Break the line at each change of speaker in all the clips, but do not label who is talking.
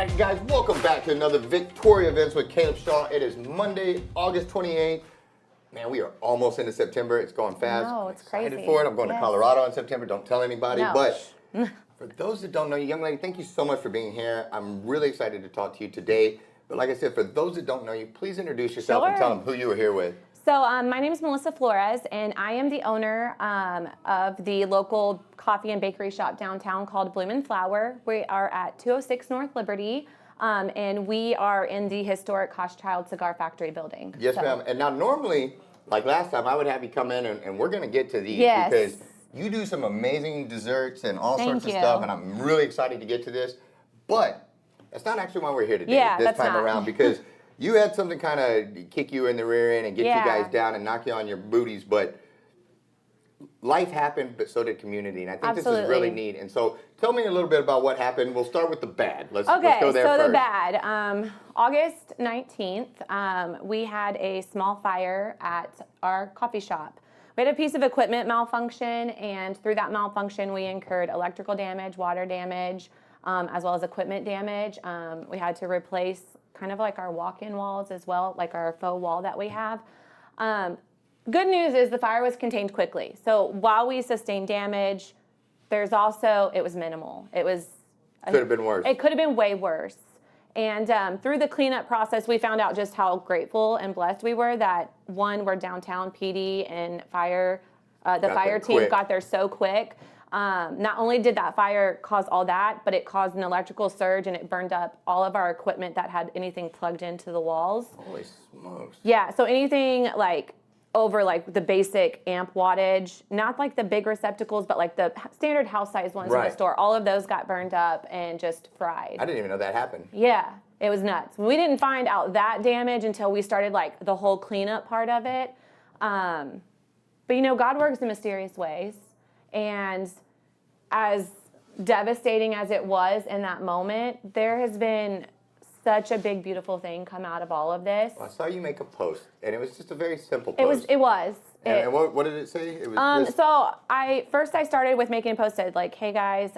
right, guys, welcome back to another Victoria Events with Caleb Shaw. It is Monday, August 28th. Man, we are almost into September. It's going fast.
No, it's
I'm excited
crazy.
for it. I'm going to
Yes.
Colorado in September. Don't tell anybody.
No.
But for those that don't know you, young lady, thank you so much for being here. I'm really excited to talk to you today. But like I said, for those that don't know you, please introduce yourself and tell them who you were here with.
So my name is Mellisa Flores, and I am the owner of the local coffee and bakery shop downtown called Blume Flour. We are at 206 North Liberty, and we are in the historic Koschchild Cigar Factory building.
Yes, ma'am. And now normally, like last time, I would have you come in, and we're going to get to these because you do some amazing desserts and all sorts of stuff, and I'm really excited to get to this. But that's not actually why we're here today this time around, because you had something kind of kick you in the rear end and get you guys down and knock you on your booties, but life happened, but so did community, and I think this is really neat. And so tell me a little bit about what happened. We'll start with the bad. Let's go there first.
So the bad. August 19th, we had a small fire at our coffee shop. We had a piece of equipment malfunction, and through that malfunction, we incurred electrical damage, water damage, as well as equipment damage. We had to replace kind of like our walk-in walls as well, like our faux wall that we have. Good news is the fire was contained quickly. So while we sustained damage, it was minimal. Could
have been worse.
It could have been way worse. And through the cleanup process, we found out just how grateful and blessed we were that, one, we're downtown PD and fire team got there so quick. Not only did that fire cause all that, but it caused an electrical surge and it burned up all of our equipment that had anything plugged into the walls.
Holy smokes.
Yeah, so anything like over like the basic amp wattage, not like the big receptacles, but like the standard house size ones in the store, all of those got burned up and just fried.
I didn't even know that happened.
Yeah, it was nuts. We didn't find out that damage until we started like the whole cleanup part of it. But you know, God works in mysterious ways. And as devastating as it was in that moment, there has been such a big, beautiful thing come out of all of this.
Well, I saw you make a post, and it was just a very simple post.
It was.
And what did it say? It was
So I started with making a post that said like, hey guys,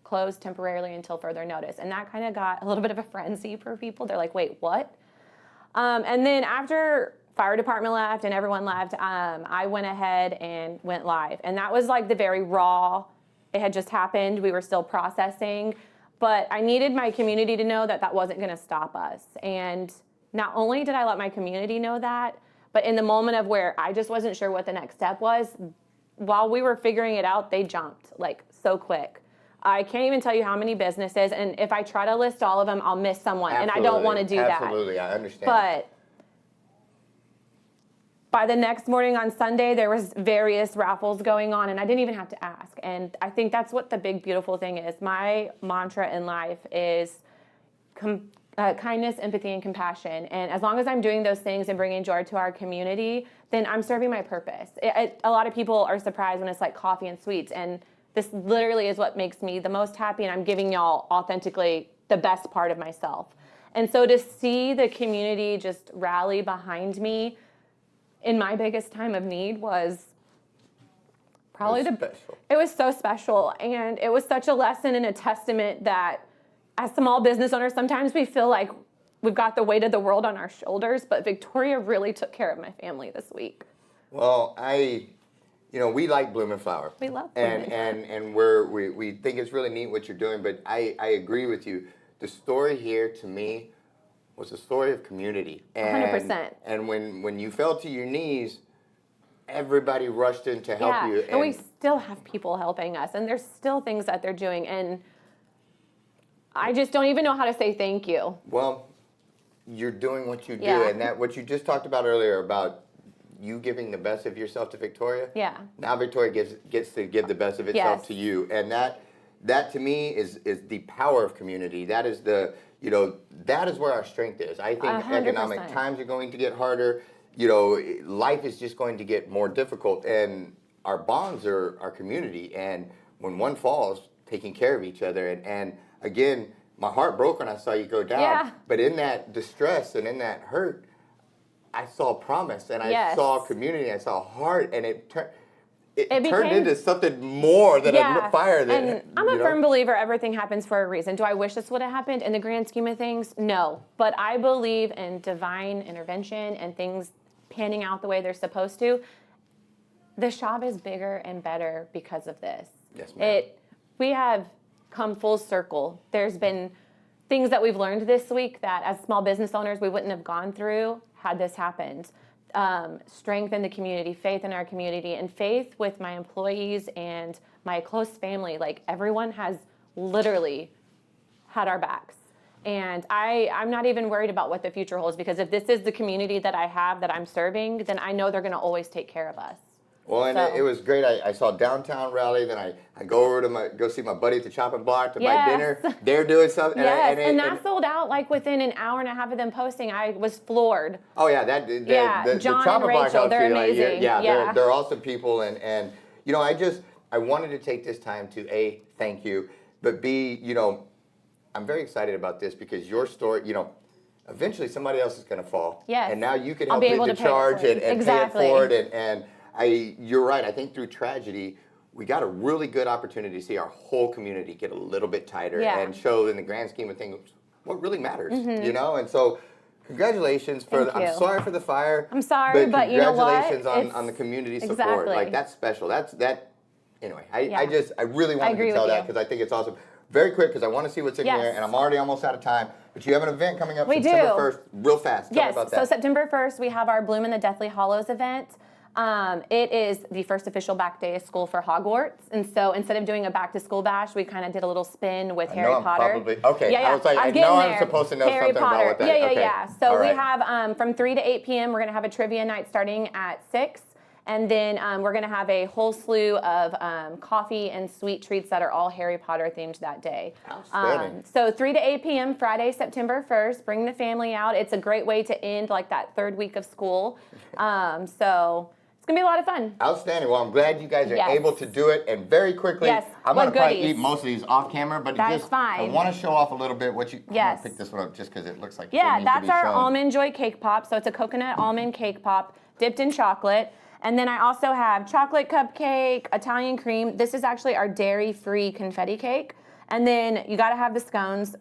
closed temporarily until further notice. And that kind of got a little bit of a frenzy for people. They're like, wait, what? And then after fire department left and everyone left, I went ahead and went live. And that was like the very raw, it had just happened. We were still processing. But I needed my community to know that that wasn't going to stop us. And not only did I let my community know that, but in the moment of where I just wasn't sure what the next step was, while we were figuring it out, they jumped like so quick. I can't even tell you how many businesses, and if I try to list all of them, I'll miss someone, and I don't want to do that.
Absolutely, I understand.
But by the next morning on Sunday, there was various raffles going on, and I didn't even have to ask. And I think that's what the big, beautiful thing is. My mantra in life is kindness, empathy, and compassion. And as long as I'm doing those things and bringing joy to our community, then I'm serving my purpose. A lot of people are surprised when it's like coffee and sweets, and this literally is what makes me the most happy, and I'm giving y'all authentically the best part of myself. And so to see the community just rally behind me in my biggest time of need was probably it was so special, and it was such a lesson and a testament that as small business owners, sometimes we feel like we've got the weight of the world on our shoulders, but Victoria really took care of my family this week.
Well, we like Blume Flour.
We love Blume.
And we think it's really neat what you're doing, but I agree with you. The story here to me was a story of community.
100%.
And when you fell to your knees, everybody rushed in to help you.
And we still have people helping us, and there's still things that they're doing, and I just don't even know how to say thank you.
Well, you're doing what you do, and that what you just talked about earlier about you giving the best of yourself to Victoria. Yeah. Now Victoria gets to give the best of itself to you, and that to me is the power of community. That is that is where our strength is. I think
100%.
Economic times are going to get harder. Life is just going to get more difficult, and our bonds are our community. And when one falls, taking care of each other. And again, my heart broke when I saw you go down. Yeah. But in that distress and in that hurt, I saw promise, and I saw community, I saw heart, and it turned into something more than a fire.
And I'm a firm believer everything happens for a reason. Do I wish this would have happened in the grand scheme of things? No. But I believe in divine intervention and things panning out the way they're supposed to. The shop is bigger and better because of this.
Yes, ma'am.
We have come full circle. There's been things that we've learned this week that as small business owners we wouldn't have gone through had this happened. Strength in the community, faith in our community, and faith with my employees and my close family. Like, everyone has literally had our backs. And I'm not even worried about what the future holds, because if this is the community that I have, that I'm serving, then I know they're going to always take care of us.
Well, and it was great. I saw downtown rally. Then I go over to go see my buddy at the chopping block to buy dinner. They're doing something.
And that sold out like within an hour and a half of them posting. I was floored.
Oh yeah, the
John
chopping
and
block
Rachel, they're amazing.
They're awesome people. And you know, I wanted to take this time to A, thank you, but B, you know, I'm very excited about this because your story, you know, eventually somebody else is going to fall.
Yes.
And now you can help lead the charge and pay it forward. And you're right. I think through tragedy, we got a really good opportunity to see our whole community get a little bit tighter and show in the grand scheme of things what really matters, you know? And so congratulations I'm sorry for the fire.
I'm sorry, but you know what?
Congratulations on the community support. Like, that's special. Anyway, I really wanted to tell that because I think it's awesome. Very quick, because I want to see what's in here, and I'm already almost out of time. But you have an event coming up September 1st, real fast. Tell me about that. So
September 1st, we have our Blume the Deathly Hallows event. It is the first official back day of school for Hogwarts. And so instead of doing a back-to-school bash, we kind of did a little spin with Harry Potter.
Okay, I was like, I know I'm supposed to know something about what that is.
Yeah. So we have from 3 to 8 p.m., we're going to have a trivia night starting at 6. And then we're going to have a whole slew of coffee and sweet treats that are all Harry Potter themed that day.
Outstanding.
So 3 to 8 p.m. Friday, September 1st. Bring the family out. It's a great way to end like that third week of school. So it's going to be a lot of fun.
Outstanding. Well, I'm glad you guys are able to do it. And very quickly, I'm going to probably eat most of these off camera, but
that's fine.
I want to show off a little bit what you. I'm going to pick this one up just because it looks like
that's our Almond Joy Cake Pop. So it's a coconut almond cake pop dipped in chocolate. And then I also have chocolate cupcake, Italian cream. This is actually our dairy-free confetti cake. And then you got to have the scones,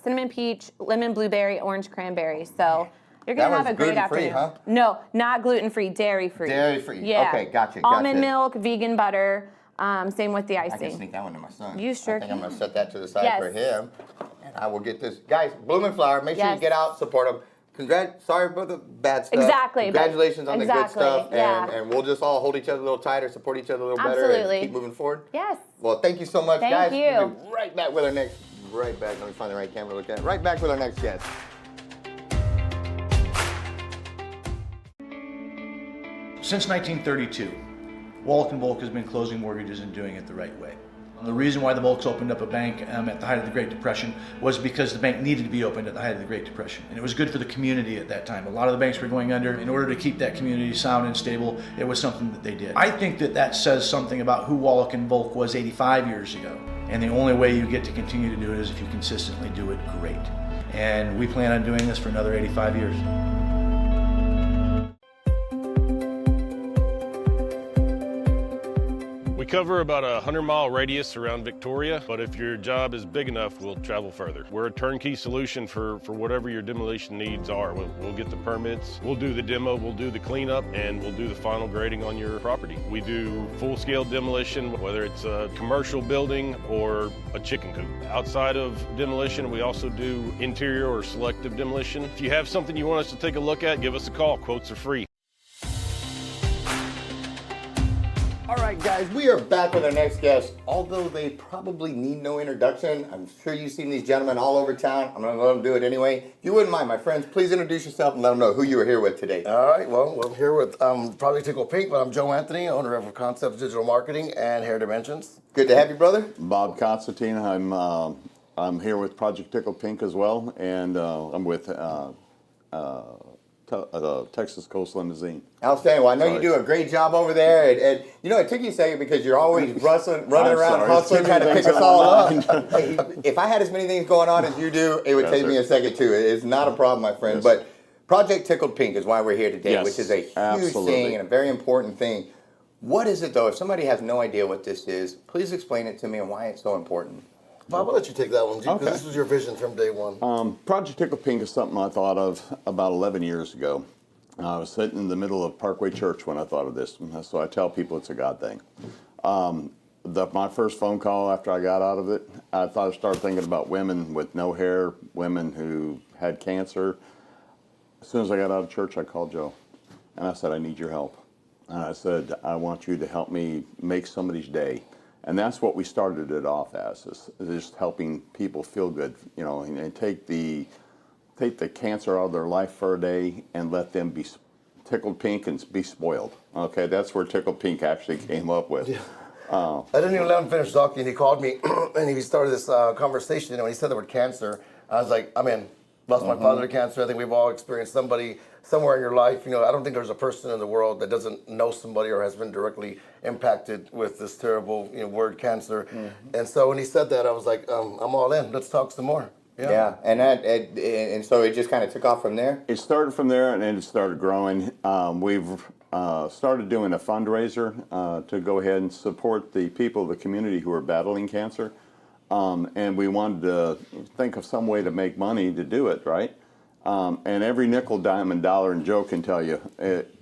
cinnamon peach, lemon blueberry, orange cranberry. So you're going to have a great afternoon.
Huh?
No, not gluten-free, dairy-free.
Dairy-free.
Yeah.
Okay, gotcha.
Almond milk, vegan butter. Same with the icing.
I can sneak that one to my son.
You sure can.
I think I'm going to set that to the side for him. And I will get this. Guys, Blume Flour, make sure you get out, support them. Sorry about the bad stuff.
Exactly.
Congratulations on the good stuff. And we'll just all hold each other a little tighter, support each other a little better, and keep moving forward.
Yes.
Well, thank you so much, guys.
Thank you.
We'll be right back with our next. Let me find the right camera to look at. Right back with our next guest.
Since 1932, Wallach & Volk has been closing mortgages and doing it the right way. The reason why the Volks opened up a bank at the height of the Great Depression was because the bank needed to be opened at the height of the Great Depression. And it was good for the community at that time. A lot of the banks were going under. In order to keep that community sound and stable, it was something that they did. I think that says something about who Wallach & Volk was 85 years ago. And the only way you get to continue to do it is if you consistently do it great. And we plan on doing this for another 85 years.
We cover about a 100-mile radius around Victoria, but if your job is big enough, we'll travel further. We're a turnkey solution for whatever your demolition needs are. We'll get the permits, we'll do the demo, we'll do the cleanup, and we'll do the final grading on your property. We do full-scale demolition, whether it's a commercial building or a chicken coop. Outside of demolition, we also do interior or selective demolition. If you have something you want us to take a look at, give us a call. Quotes are free.
All right, guys, we are back with our next guest. Although they probably need no introduction, I'm sure you've seen these gentlemen all over town. I'm going to let them do it anyway. If you wouldn't mind, my friends, please introduce yourself and let them know who you are here with today.
All right, well, we're here with Project Tickled Pink, but I'm Joe Anthony, owner of Concepts Digital Marketing and Hair Dimensions.
Good to have you, brother.
Bob Constantine. I'm here with Project Tickled Pink as well, and I'm with Texas Coast Limousine.
Outstanding. Well, I know you do a great job over there, and you know, it took you a second because you're always running around, hustling, trying to pick us all up. If I had as many things going on as you do, it would take me a second too. It's not a problem, my friend.
Yes.
But Project Tickled Pink is why we're here today,
Yes,
which is a huge
absolutely.
thing and a very important thing. What is it though? If somebody has no idea what this is, please explain it to me and why it's so important.
Bob, I'll let you take that one, because
Okay.
this was your vision from day one.
Project Tickled Pink is something I thought of about 11 years ago. I was sitting in the middle of Parkway Church when I thought of this, so I tell people it's a God thing. My first phone call after I got out of it, I started thinking about women with no hair, women who had cancer. As soon as I got out of church, I called Joe, and I said, I need your help. And I said, I want you to help me make somebody's day. And that's what we started it off as, is just helping people feel good, and take the cancer out of their life for a day and let them be tickled pink and be spoiled. Okay, that's where Tickled Pink actually came up with.
Yeah. I didn't even let him finish talking. He called me and he started this conversation. When he said the word cancer, I was like, I'm in. Lost my father to cancer. I think we've all experienced somebody somewhere in your life. I don't think there's a person in the world that doesn't know somebody or has been directly impacted with this terrible word cancer. And so when he said that, I was like, I'm all in. Let's talk some more.
Yeah, and so it just kind of took off from there?
It started from there, and then it started growing. We've started doing a fundraiser to go ahead and support the people of the community who are battling cancer. And we wanted to think of some way to make money to do it, right? And every nickel, dime, and dollar, and Joe can tell you,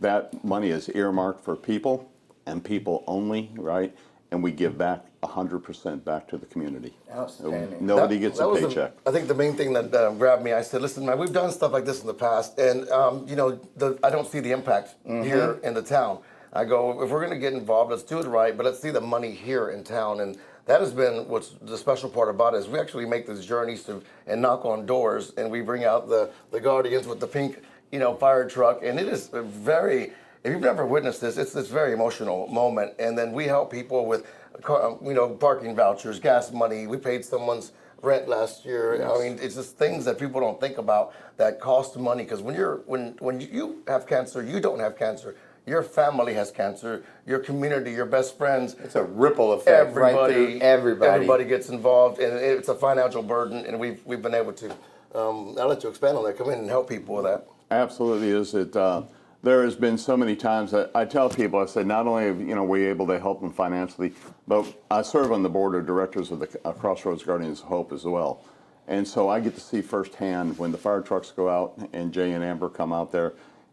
that money is earmarked for people and people only, right? And we give back 100% back to the community.
Outstanding.
Nobody gets a paycheck.
I think the main thing that grabbed me, I said, listen, man, we've done stuff like this in the past, and I don't see the impact here in the town. I go, if we're going to get involved, let's do it right, but let's see the money here in town. And that has been what's the special part about it, is we actually make these journeys and knock on doors, and we bring out the Guardians with the pink, fire truck, and it is a very, if you've never witnessed this, it's this very emotional moment. And then we help people with, parking vouchers, gas money. We paid someone's rent last year. Yes. I mean, it's just things that people don't think about that cost money. Because when you have cancer, you don't have cancer. Your family has cancer. Your community, your best friends.
It's a ripple effect right through everybody.
Everybody gets involved, and it's a financial burden. And we've been able to. I'll let you expand on that. Come in and help people with that.
Absolutely, is it. There has been so many times that I tell people, I say, not only are we able to help them financially, but I serve on the board of directors of the Crossroads Guardians of Hope as well. And so I get to see firsthand when the fire trucks go out and Jay and Amber come out there,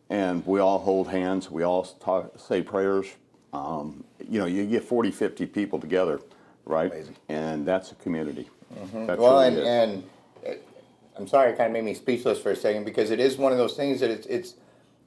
and we all hold hands, we all say prayers. You get 40, 50 people together, right? Amazing. And that's a community. That
well,
truly
and I'm sorry, it kind of made me speechless for a second, because it is one of those things that it's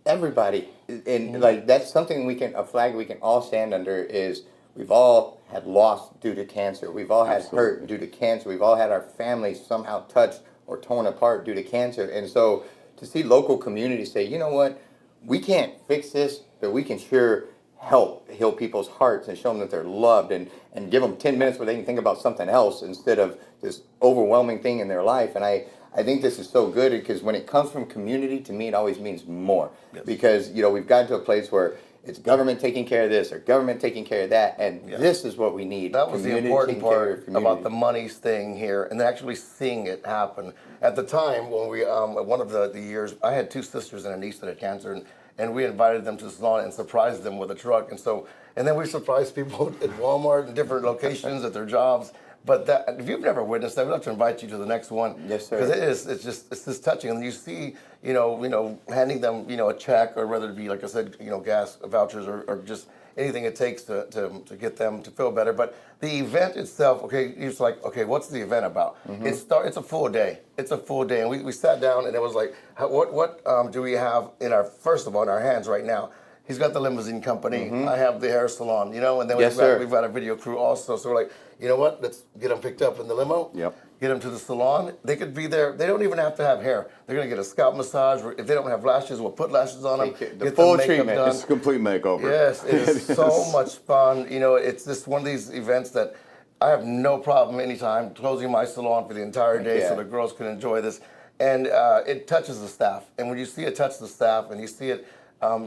everybody, and like that's something a flag we can all stand under, is we've all had loss due to cancer. We've all had hurt due to cancer. We've all had our families somehow touched or torn apart due to cancer. And so to see local communities say, you know what, we can't fix this, but we can sure help heal people's hearts and show them that they're loved, and give them 10 minutes where they can think about something else instead of this overwhelming thing in their life. And I think this is so good, because when it comes from community, to me, it always means more. Yes. Because, we've gotten to a place where it's government taking care of this or government taking care of that, and this is what we need.
That was the important part about the monies thing here, and actually seeing it happen. At the time, when we, one of the years, I had 2 sisters and a niece that had cancer, and we invited them to the salon and surprised them with a truck. And then we surprised people at Walmart and different locations at their jobs. But if you've never witnessed that, we'd love to invite you to the next one.
Yes, sir.
Because it's just touching. And you see, handing them, a check, or whether it be, like I said, gas vouchers or just anything it takes to get them to feel better. But the event itself, it's like, what's the event about? It's a full day. It's a full day. And we sat down, and it was like, what do we have in our hands right now? He's got the limousine company. I have the hair salon, and then we've got a video crew also. So we're like, you know what? Let's get them picked up in the limo.
Yep.
Get them to the salon. They could be there. They don't even have to have hair. They're going to get a scalp massage. If they don't have lashes, we'll put lashes on them.
The full treatment.
Done.
It's a complete makeover.
Yes, it is so much fun. It's just one of these events that I have no problem anytime closing my salon for the entire day so the girls can enjoy this. And it touches the staff. And when you see it touch the staff, and you see it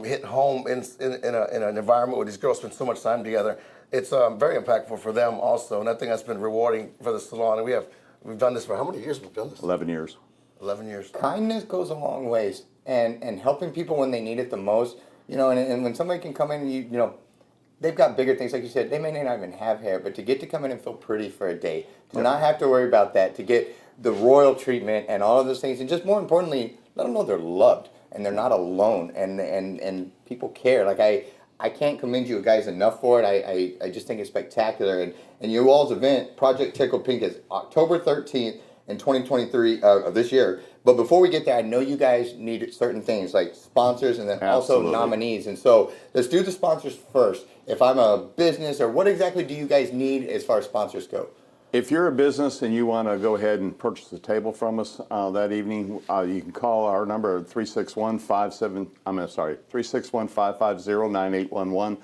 hit home in an environment where these girls spend so much time together, it's very impactful for them also. And I think that's been rewarding for the salon. And we've done this for how many years? We've done this?
11 years.
11 years.
Kindness goes a long ways, and helping people when they need it the most. And when somebody can come in, and they've got bigger things, like you said. They may not even have hair, but to get to come in and feel pretty for a day, to not have to worry about that, to get the royal treatment and all of those things, and just more importantly, let them know they're loved and they're not alone, and people care. Like I can't commend you guys enough for it. I just think it's spectacular. And your all's event, Project Tickled Pink, is October 13th in 2023 of this year. But before we get there, I know you guys need certain things like sponsors and then also nominees. And so let's do the sponsors first. If I'm a business, or what exactly do you guys need as far as sponsors go?
If you're a business and you want to go ahead and purchase a table from us that evening, you can call our number at 361-550-9811,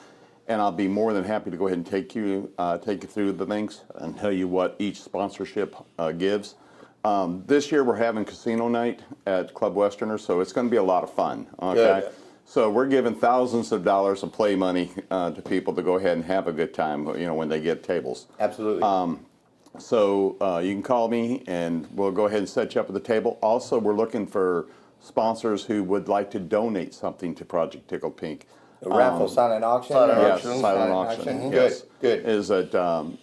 and I'll be more than happy to go ahead and take you through the things and tell you what each sponsorship gives. This year we're having casino night at Club Westerner, so it's going to be a lot of fun. Okay. Good. So we're giving thousands of dollars of play money to people to go ahead and have a good time, when they get tables.
Absolutely.
So you can call me and we'll go ahead and set you up at the table. Also, we're looking for sponsors who would like to donate something to Project Tickled Pink.
A raffle, silent auction?
Yes, silent auction.
Mm-hmm.
Yes.
Good.
Is that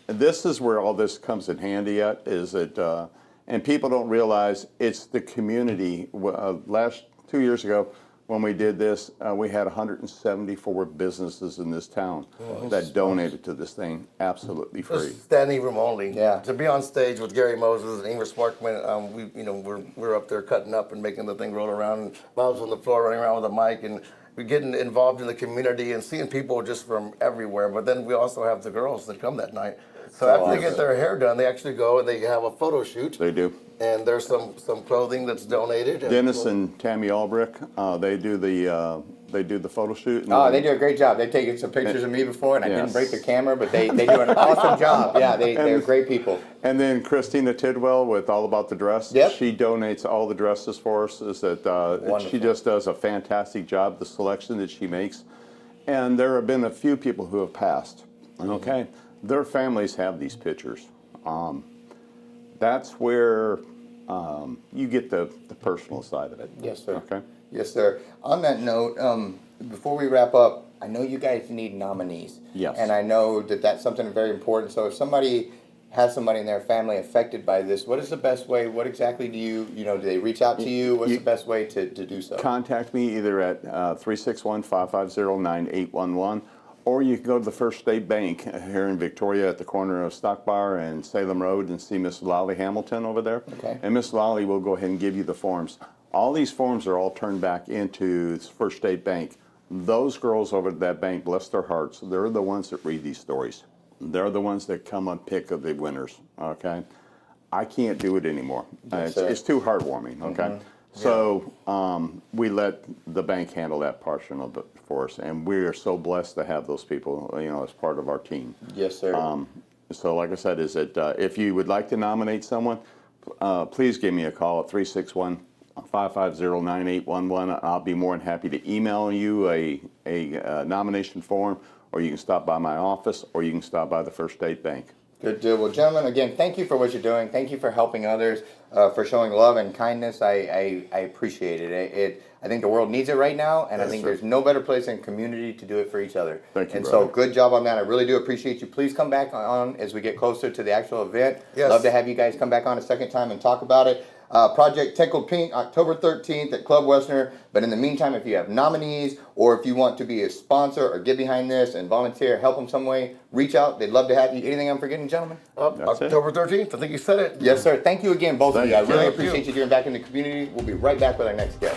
this is where all this comes in handy at, is that, and people don't realize it's the community. Last 2 years ago, when we did this, we had 174 businesses in this town that donated to this thing absolutely free.
Just standing room only.
Yeah.
To be on stage with Gary Moses and Ingrid Sparkman, we're up there cutting up and making the thing roll around, and Bob's on the floor running around with a mic, and we're getting involved in the community and seeing people just from everywhere. But then we also have the girls that come that night. So after they get their hair done, they actually go and they have a photo shoot.
They do.
And there's some clothing that's donated.
Dennis and Tammy Albrick, they do the photo shoot.
Oh, they do a great job. They've taken some pictures of me before, and I didn't break the camera, but they do an awesome job. Yeah, they're great people.
And then Christina Tidwell with All About the Dress.
Yep.
She donates all the dresses for us. She just does a fantastic job, the selection that she makes. And there have been a few people who have passed. Okay, their families have these pictures. That's where you get the personal side of it.
Yes, sir.
Okay.
Yes, sir. On that note, before we wrap up, I know you guys need nominees.
Yes.
And I know that that's something very important. So if somebody has somebody in their family affected by this, what is the best way? What exactly do do they reach out to you? What's the best way to do so?
Contact me either at 361-550-9811, or you can go to the First State Bank here in Victoria at the corner of Stock Bar and Salem Road and see Miss Lolly Hamilton over there.
Okay.
And Miss Lolly will go ahead and give you the forms. All these forms are all turned back into First State Bank. Those girls over at that bank, bless their hearts, they're the ones that read these stories. They're the ones that come on pick of the winners, okay? I can't do it anymore. It's too heartwarming, okay? Mm-hmm. So we let the bank handle that portion of it for us, and we are so blessed to have those people, as part of our team.
Yes, sir.
So like I said, is that if you would like to nominate someone, please give me a call at 361-550-9811. I'll be more than happy to email you a nomination form, or you can stop by my office, or you can stop by the First State Bank.
Good deal. Well, gentlemen, again, thank you for what you're doing. Thank you for helping others, for showing love and kindness. I appreciate it. I think the world needs it right now, and I think there's no better place in community to do it for each other.
Thank you,
and
brother.
so good job on that. I really do appreciate you. Please come back on as we get closer to the actual event.
Yes.
Love to have you guys come back on a second time and talk about it. Project Tickled Pink, October 13th at Club Westerner. But in the meantime, if you have nominees or if you want to be a sponsor or get behind this and volunteer, help them some way, reach out. They'd love to have you. Anything I'm forgetting, gentlemen?
October 13th, I think you said it.
Yes, sir. Thank you again, both of you. I really
Thank
appreciate you giving back in the community. We'll be right back with our next guest.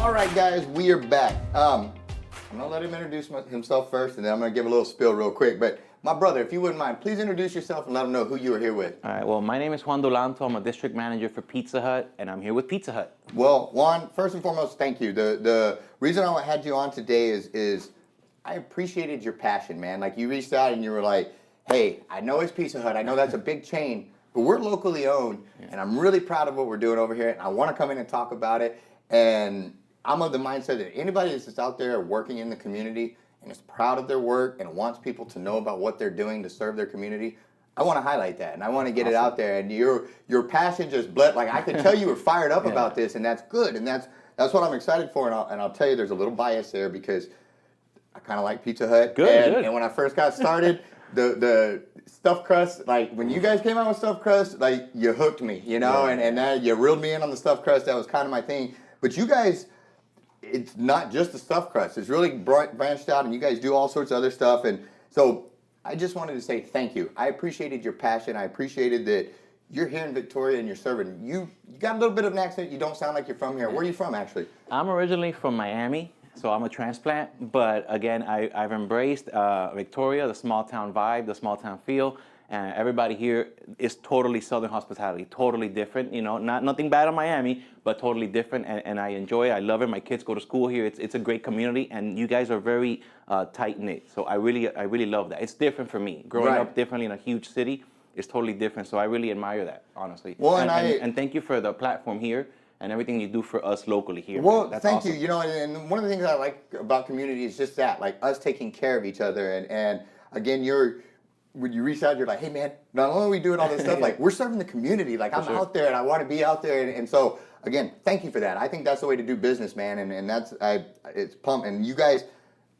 All right, guys, we are back. I'm gonna let him introduce himself first, and then I'm gonna give a little spiel real quick. But My brother, if you wouldn't mind, please introduce yourself and let them know who you are here with.
All right, well, my name is Juan Dulanto. I'm a district manager for Pizza Hut, and I'm here with Pizza Hut.
Well, Juan, first and foremost, thank you. The reason I had you on today is I appreciated your passion, man. Like, you reached out and you were like, hey, I know it's Pizza Hut. I know that's a big chain, but we're locally owned, and I'm really proud of what we're doing over here, and I want to come in and talk about it. And I'm of the mindset that anybody that's just out there working in the community and is proud of their work and wants people to know about what they're doing to serve their community, I want to highlight that, and I want to get it out there. And your passion just bled. Like, I could tell you were fired up about this, and that's good, and that's what I'm excited for. And I'll tell you, there's a little bias there because I kind of like Pizza Hut.
Good.
And when I first got started, the stuffed crust, like when you guys came out with stuffed crust, like you hooked me, you know, and that you reeled me in on the stuffed crust. That was kind of my thing. But you guys, it's not just the stuffed crust. It's really branched out, and you guys do all sorts of other stuff. And so I just wanted to say thank you. I appreciated your passion. I appreciated that you're here in Victoria and you're serving. You got a little bit of an accent. You don't sound like you're from here. Where are you from, actually?
I'm originally from Miami, so I'm a transplant. But again, I've embraced Victoria, the small town vibe, the small town feel. And everybody here is totally Southern hospitality, totally different. You know, nothing bad on Miami, but totally different. And I enjoy it. I love it. My kids go to school here. It's a great community, and you guys are very tight knit. So I really love that. It's different for me. Growing up differently in a huge city is totally different. So I really admire that, honestly.
Well,
and thank you for the platform here and everything you do for us locally here.
Well,
That's
thank
awesome.
you. You know, and one of the things I like about community is just that, like us taking care of each other. And again, when you reach out, you're like, hey, man, not only are we doing all this stuff, like, we're serving the community. Like, I'm out there, and I want to be out there. And so, again, thank you for that. I think that's the way to do business, man. And that's, it's pumped. And you guys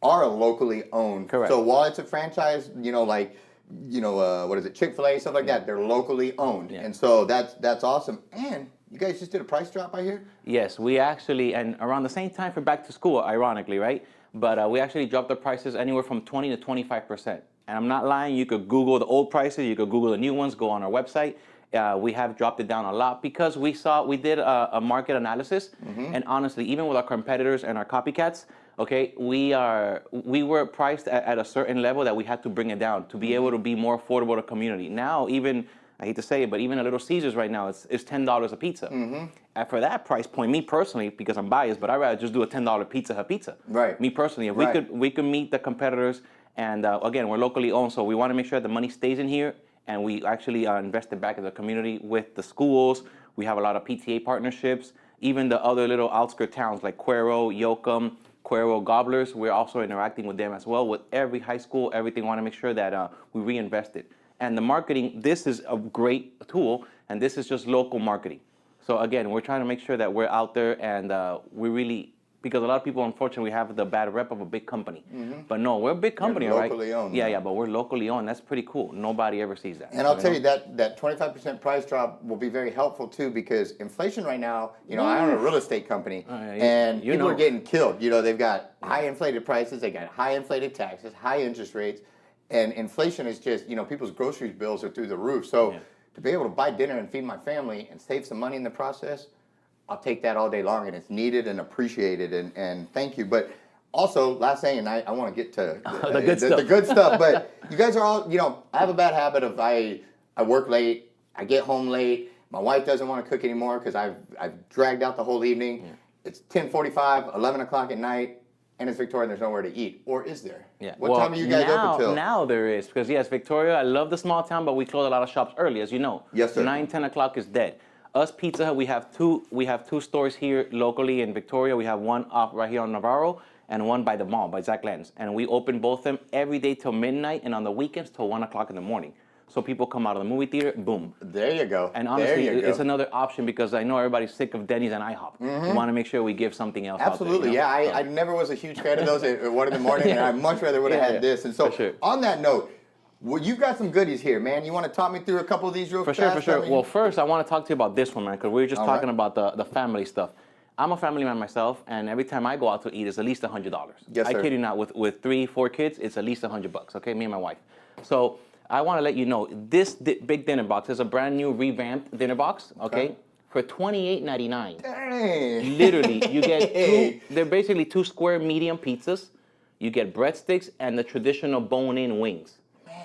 are locally owned.
Correct.
So while it's a franchise, what is it, Chick-fil-A, stuff like that, they're locally owned.
Yeah.
And so that's awesome. And you guys just did a price drop, I hear?
Yes, we actually, and around the same time for back to school, ironically, right? But we actually dropped the prices anywhere from 20 to 25%. And I'm not lying, you could Google the old prices, you could Google the new ones, go on our website. We have dropped it down a lot because we did a market analysis. And honestly, even with our competitors and our copycats, okay, we were priced at a certain level that we had to bring it down to be able to be more affordable to community. Now, even, I hate to say it, but even a Little Caesars right now is $10 a pizza. And for that price point, me personally, because I'm biased, but I'd rather just do a $10 Pizza Hut pizza.
Right.
Me personally, if we could meet the competitors, and again, we're locally owned, so we want to make sure the money stays in here, and we actually invested back in the community with the schools. We have a lot of PTA partnerships, even the other little outskirt towns like Cuero, Yoakum, Cuero Gobblers. We're also interacting with them as well. With every high school, everything, want to make sure that we reinvest it. And the marketing, this is a great tool, and this is just local marketing. So again, we're trying to make sure that we're out there, and we really, because a lot of people, unfortunately, have the bad rep of a big company. But no, we're a big company,
You're
right?
locally owned.
Yeah, but we're locally owned. That's pretty cool. Nobody ever sees that.
And I'll tell you that 25% price drop will be very helpful too, because inflation right now, I own a real estate company, and people are getting killed. They've got high inflated prices, they got high inflated taxes, high interest rates, and inflation is just, people's grocery bills are through the roof. So to be able to buy dinner and feed my family and save some money in the process, I'll take that all day long, and it's needed and appreciated, and thank you. But also, last thing, and I want to get to the good stuff, but you guys are all, I have a bad habit of I work late, I get home late, my wife doesn't want to cook anymore because I've dragged out the whole evening. It's 10:45, 11 o'clock at night, and it's Victoria, and there's nowhere to eat. Or is there?
Yeah.
What time are you guys open till?
Now there is, because yes, Victoria, I love the small town, but we close a lot of shops early, as you know.
Yes, sir.
9, 10 o'clock is dead. Us Pizza Hut, we have two stores here locally in Victoria. We have one off right here on Navarro and one by the mall, by Zach Lenz. And we open both of them every day till midnight, and on the weekends till 1 o'clock in the morning. So people come out of the movie theater, boom.
There you go.
And honestly, it's another option because I know everybody's sick of Denny's and IHOP. We want to make sure we give something else
Absolutely,
out there.
I never was a huge fan of those at 1 in the morning, and I much rather would have had this. And so, on that note, well, you've got some goodies here, man. You want to talk me through a couple of these real fast?
For sure. Well, first, I want to talk to you about this one, man, because we were just talking about the family stuff. I'm a family man myself, and every time I go out to eat, it's at least $100.
Yes, sir.
I kid you not, with 3, 4 kids, it's at least $100, okay, me and my wife. So I want to let you know, this big dinner box is a brand new revamped dinner box, okay? For $28.99.
Dang.
Literally, you get they're basically 2 square medium pizzas. You get breadsticks and the traditional bone-in wings.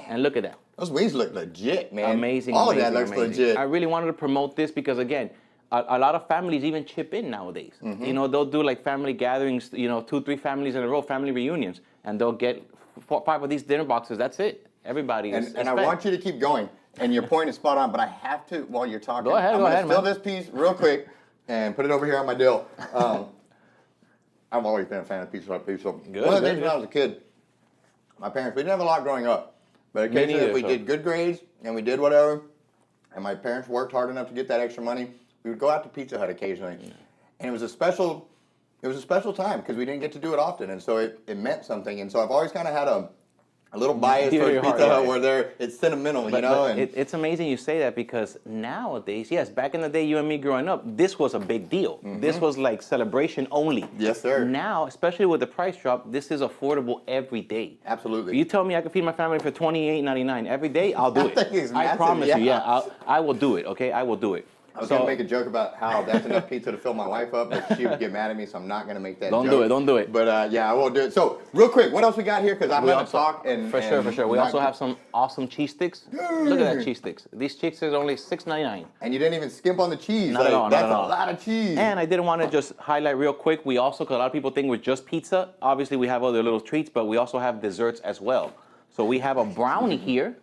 And look at that.
Those wings look legit, man.
Amazing.
All
amazing,
of that looks
amazing.
legit.
I really wanted to promote this because, again, a lot of families even chip in nowadays. You know, they'll do like family gatherings, you know, 2-3 families in a row, family reunions, and they'll get 4-5 of these dinner boxes. That's it. Everybody is
And I want you to keep going. And your point is spot on, but I have to, while you're talking,
Go ahead,
I'm
go
going
ahead,
to fill
man.
this piece real quick and put it over here on my dill. I've always been a fan of Pizza Hut pizza.
Good,
One of the
good,
things when I was a kid, my parents, we didn't have a lot growing up. But occasionally
neither,
if we
so.
did good grades and we did whatever, and my parents worked hard enough to get that extra money, we would go out to Pizza Hut occasionally. And it was a special time because we didn't get to do it often. And so it meant something. And so I've always kind of had a little bias
Dear
towards
your
Pizza
heart,
Hut
yeah.
where it's sentimental,
But,
you know?
but it's amazing you say that because nowadays, yes, back in the day, you and me growing up, this was a big deal. This was like celebration only.
Yes, sir.
Now, especially with the price drop, this is affordable every day.
Absolutely.
If you tell me I can feed my family for $28.99 every day, I'll do it.
think it's
I
massive,
promise you,
yeah.
yeah, I will do it. Okay, I will do it.
I was going to make a joke about how that's enough pizza to fill my wife up, but she would get mad at me, so I'm not going to make that joke.
Don't do it.
But yeah, I won't do it. So, real quick, what else we got here? Because I'm going to talk.
For sure. We also have some awesome cheese sticks. Look at that cheese sticks. These cheese sticks are only $6.99.
And you didn't even skimp on the cheese.
Not at all,
That's
not at all.
a lot of cheese.
And I didn't want to just highlight real quick, we also, because a lot of people think we're just pizza. Obviously, we have other little treats, but we also have desserts as well. So we have a brownie here.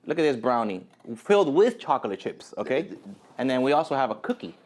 Look at this brownie, filled with chocolate chips, okay? And then we also have a cookie.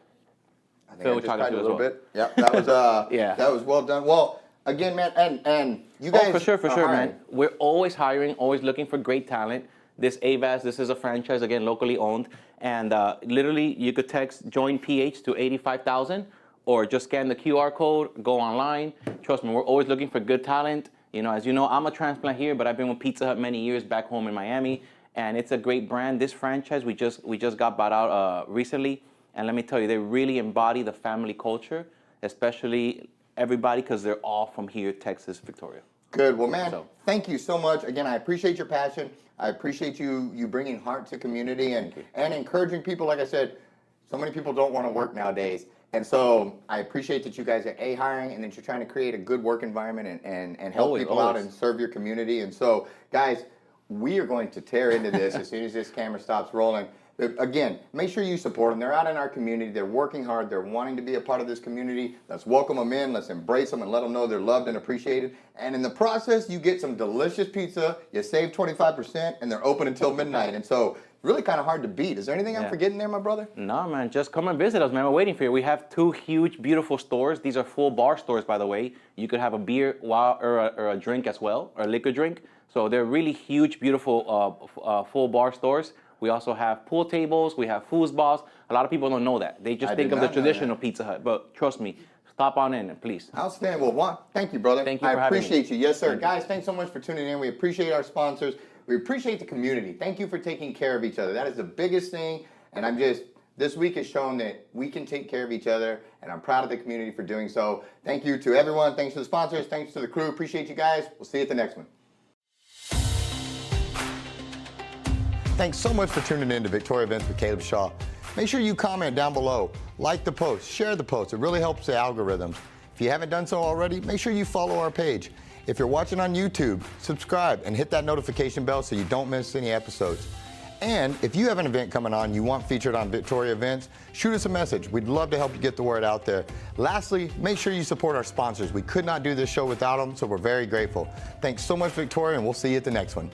I think I just tried a little bit. Yep, that was
Yeah.
that was well done. Well, again, man, and you guys
For sure,
are
man.
hiring.
We're always hiring, always looking for great talent. This Ayvaz, this is a franchise, again, locally owned. And literally, you could text join PH to 85,000 or just scan the QR code, go online. Trust me, we're always looking for good talent. You know, as you know, I'm a transplant here, but I've been with Pizza Hut many years back home in Miami. And it's a great brand. This franchise, we just got bought out recently. And let me tell you, they really embody the family culture, especially everybody, because they're all from here, Texas, Victoria.
Good. Well, man,
So.
thank you so much. Again, I appreciate your passion. I appreciate you bringing heart to community and encouraging people. Like I said, so many people don't want to work nowadays. And so I appreciate that you guys are hiring and that you're trying to create a good work environment and help
Always,
people out
always.
and serve your community. And so, guys, we are going to tear into this as soon as this camera stops rolling. But again, make sure you support them. They're out in our community. They're working hard. They're wanting to be a part of this community. Let's welcome them in. Let's embrace them and let them know they're loved and appreciated. And in the process, you get some delicious pizza. You save 25%, and they're open until midnight. And so, really kind of hard to beat. Is there anything I'm forgetting there, my brother?
No, man, just come and visit us, man. We're waiting for you. We have 2 huge, beautiful stores. These are full bar stores, by the way. You could have a beer or a drink as well, or a liquor drink. So they're really huge, beautiful, full bar stores. We also have pool tables. We have foosbahs. A lot of people don't know that. They just think of the traditional Pizza Hut. But trust me, stop on in, please.
Outstanding. Well, Juan, thank you, brother.
Thank you for
I
having me.
appreciate you. Yes, sir. Guys, thanks so much for tuning in. We appreciate our sponsors. We appreciate the community. Thank you for taking care of each other. That is the biggest thing. And this week has shown that we can take care of each other, and I'm proud of the community for doing so. Thank you to everyone. Thanks to the sponsors. Thanks to the crew. Appreciate you guys. We'll see you at the next one. Thanks so much for tuning in to Victoria Events with Caleb Shaw. Make sure you comment down below, like the post, share the post. It really helps the algorithms. If you haven't done so already, make sure you follow our page. If you're watching on YouTube, subscribe and hit that notification bell so you don't miss any episodes. And if you have an event coming on you want featured on Victoria Events, shoot us a message. We'd love to help you get the word out there. Lastly, make sure you support our sponsors. We could not do this show without them, so we're very grateful. Thanks so much, Victoria, and we'll see you at the next one.